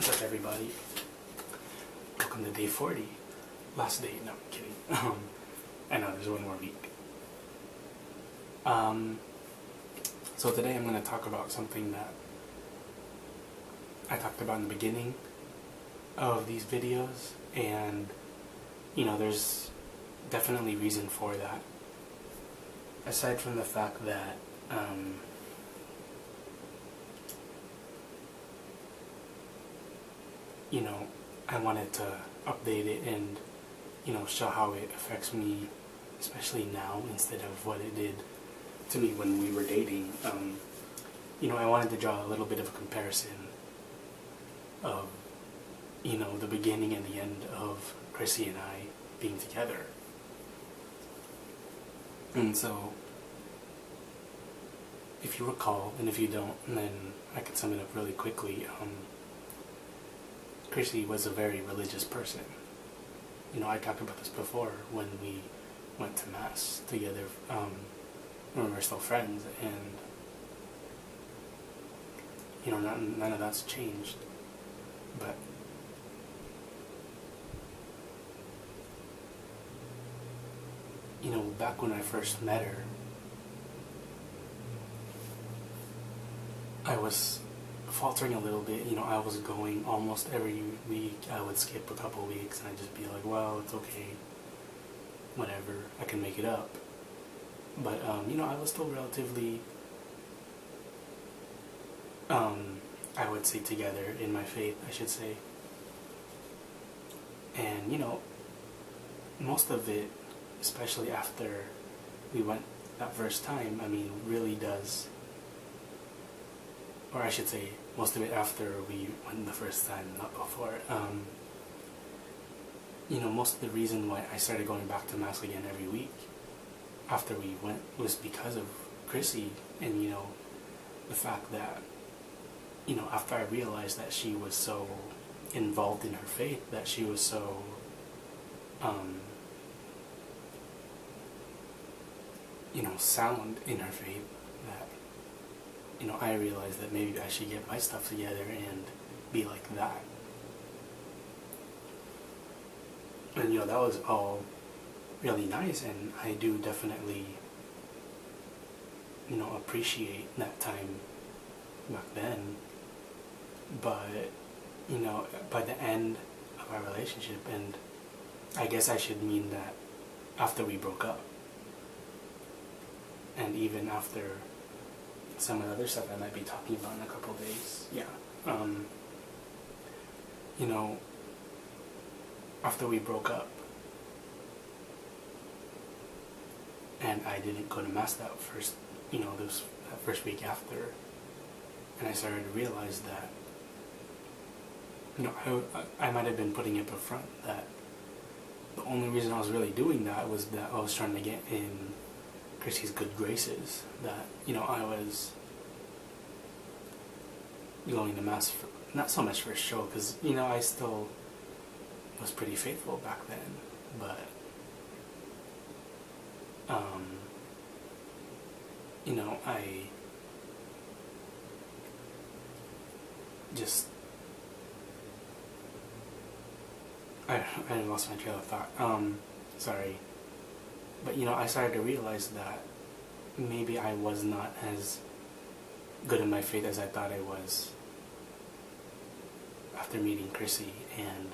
What's up, everybody? Welcome to day 40. Last day. No, I'm kidding. I know, there's one more week. So today I'm going to talk about something that I talked about in the beginning of these videos, and there's definitely reason for that. Aside from the fact that I wanted to update it and show how it affects me, especially now, instead of what it did to me when we were dating. I wanted to draw a little bit of a comparison of the beginning and the end of Chrissy and I being together. And so, if you recall, and if you don't, then I could sum it up really quickly. Chrissy was a very religious person. I talked about this before when we went to Mass together when we were still friends, and none of that's changed. But back when I first met her, I was faltering a little bit. I was going almost every week. I would skip a couple weeks and I'd just be like, well, it's okay, whatever, I can make it up. But I was still relatively I would say together in my faith, I should say. And most of it, especially after we went that first time, really does, or I should say most of it after we went the first time, not before. Most of the reason why I started going back to Mass again every week after we went was because of Chrissy, and the fact that after I realized that she was so involved in her faith, that she was so sound in her faith, that I realized that maybe I should get my stuff together and be like that. And that was all really nice, and I do definitely appreciate that time back then. But by the end of our relationship, and I guess I should mean that after we broke up, and even after some of the other stuff I might be talking about in a couple of days. After we broke up, and I didn't go to Mass that first week after, and I started to realize that I might have been putting it up front that the only reason I was really doing that was that I was trying to get in Chrissy's good graces, that I was going to Mass for, not so much for show, because I still was pretty faithful back then, but I just I lost my trail of thought. Sorry. But I started to realize that maybe I was not as good in my faith as I thought I was after meeting Chrissy, and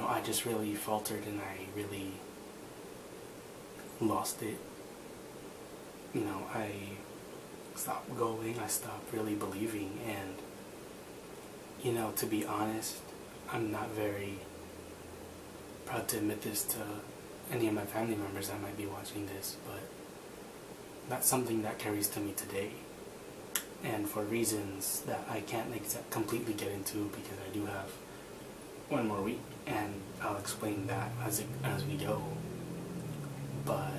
I just really faltered, and I really lost it. I stopped going, I stopped really believing, and to be honest, I'm not very proud to admit this to any of my family members that might be watching this, but that's something that carries to me today, and for reasons that I can't completely get into, because I do have one more week, and I'll explain that as we go. But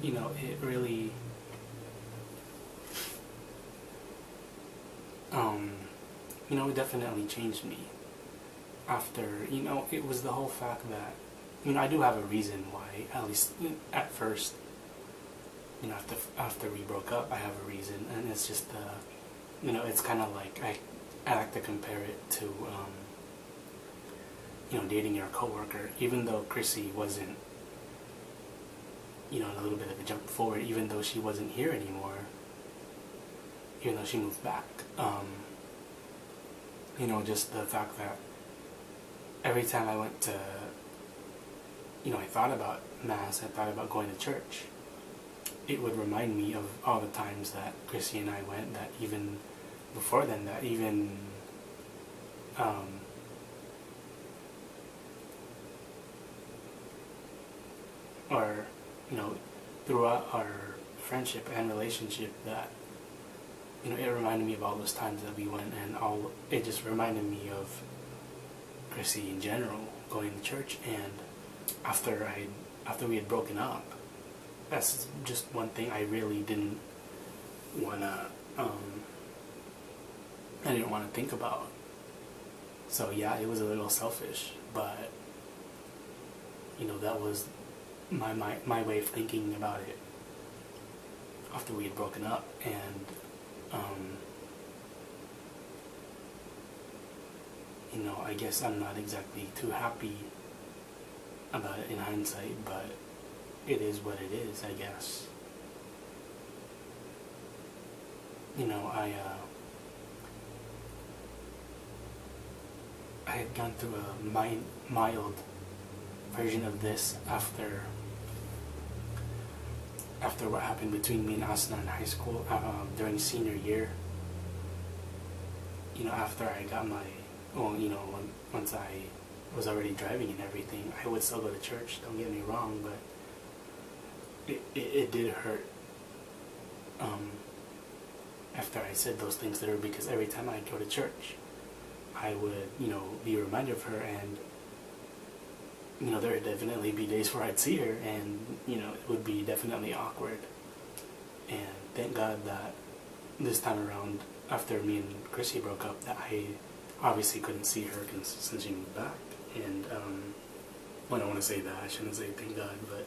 it really it definitely changed me after it was the whole fact that I do have a reason why, at least at first, after we broke up, I have a reason, and it's just it's kind of like I like to compare it to, dating your coworker. Even though Chrissy wasn't, a little bit of a jump forward, even though she wasn't here anymore, even though she moved back, just the fact that every time I went to, I thought about Mass, I thought about going to church, it would remind me of all the times that Chrissy and I went, that even before then, that even, or, throughout our friendship and relationship, that, it reminded me of all those times that we went, and it just reminded me of Chrissy in general, going to church. And after we had broken up, that's just one thing I really didn't wanna, I didn't want to think about. So yeah, it was a little selfish, but that was my way of thinking about it after we had broken up. And I guess I'm not exactly too happy about it in hindsight, but it is what it is, I guess. I had gone through a mild version of this after what happened between me and Asna in high school during senior year. After I got my, once I was already driving and everything, I would still go to church, don't get me wrong, but it did hurt after I said those things to her, because every time I'd go to church, I would, be reminded of her, and, there would definitely be days where I'd see her, and, it would be definitely awkward. And thank God that this time around, after me and Chrissy broke up, that I obviously couldn't see her since she moved back. And, I don't want to say that, I shouldn't say thank God, but,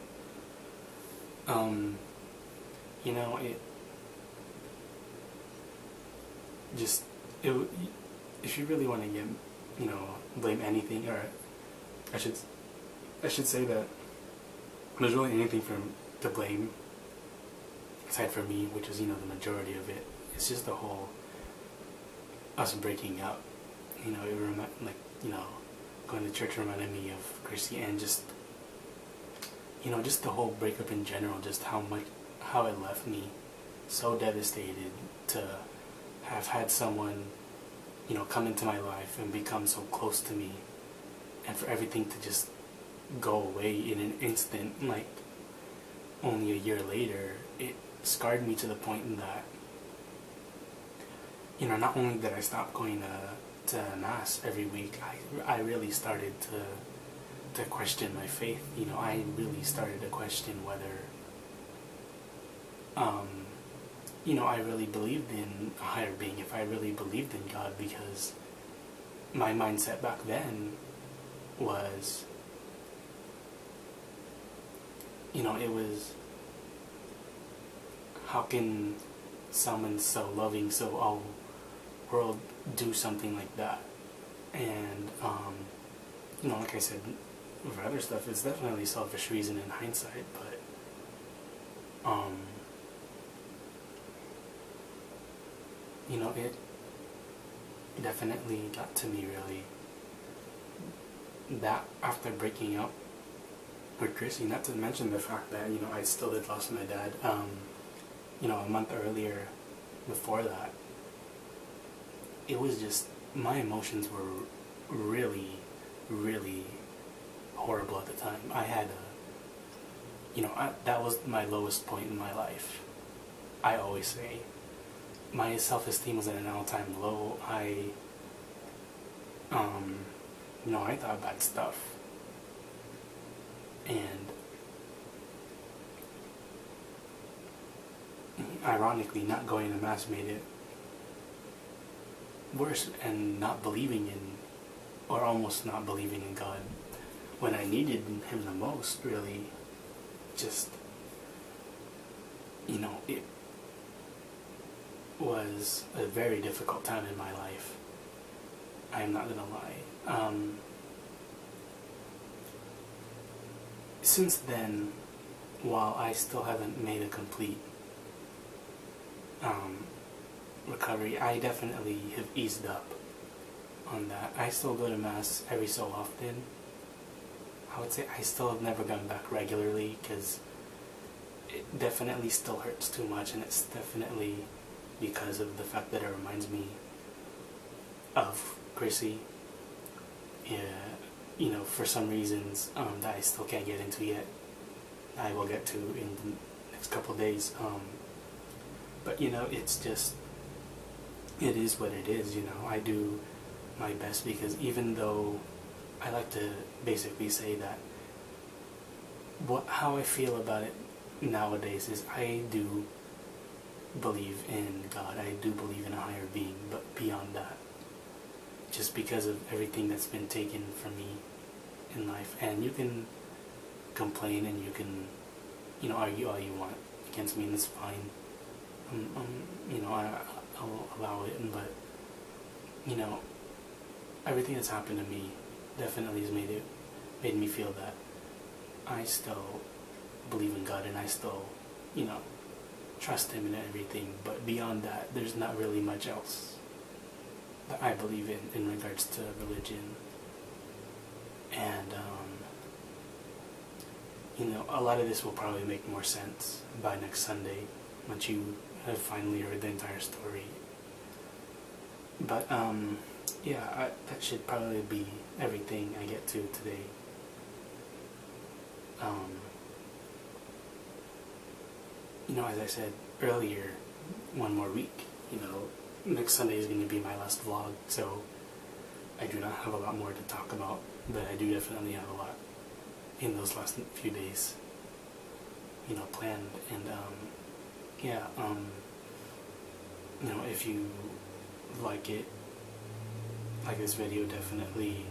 if you really want to get, blame anything, or I should say that there's really anything to blame aside from me, which is, the majority of it. It's just the whole us breaking up. Going to church reminded me of Chrissy, and just, just the whole breakup in general, just how it left me so devastated to have had someone, come into my life and become so close to me, and for everything to just go away in an instant, like only a year later. It scarred me to the point that, not only did I stop going to Mass every week, I really started to question my faith. I really started to question whether, I really believed in a higher being, if I really believed in God, because my mindset back then was, it was, how can someone so loving, so all world do something like that? And, like I said, for other stuff, it's definitely selfish reason in hindsight, but, it definitely got to me, really. That, after breaking up with Chrissy, not to mention the fact that, I still had lost my dad, a month earlier before that. It was just, my emotions were really, really horrible at the time. I had that was my lowest point in my life. I always say, my self-esteem was at an all-time low. I thought bad stuff. And ironically, not going to Mass made it worse, and not believing in, or almost not believing in God when I needed Him the most, really, just, it was a very difficult time in my life. I'm not gonna lie. Since then, while I still haven't made a complete recovery, I definitely have eased up on that. I still go to Mass every so often. I would say I still have never gone back regularly because it definitely still hurts too much, and it's definitely because of the fact that it reminds me of Chrissy. Yeah, you know, for some reasons that I still can't get into yet. I will get to in the next couple of days. But you know, it's just, it is what it is. You know, I do my best because even though I like to basically say that how I feel about it nowadays is I do believe in God. I do believe in a higher being, but beyond that, just because of everything that's been taken from me in life. And you can complain and you can, you know, argue all you want against me, and that's fine. You know, I'll allow it, but you know, everything that's happened to me definitely has made me feel that I still believe in God, and I still, you know, trust Him in everything. But beyond that, there's not really much else that I believe in regards to religion. And you know, a lot of this will probably make more sense by next Sunday once you have finally heard the entire story. But yeah, that should probably be everything I get to today. You know, as I said earlier, one more week. You know, next Sunday is going to be my last vlog, so I do not have a lot more to talk about, but I do definitely have a lot in those last few days, you know, planned. And yeah, you know, if you like this video, definitely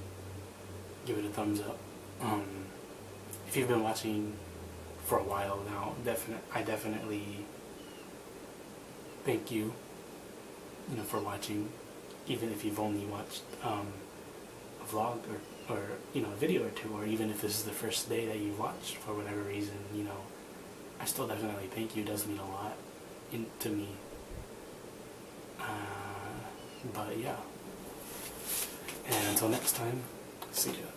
give it a thumbs up. If you've been watching for a while now, I definitely thank you, you know, for watching, even if you've only watched a vlog or you know, a video or two, or even if this is the first day that you've watched for whatever reason, you know, I still definitely thank you. It does mean a lot to me. But yeah, and until next time, see ya.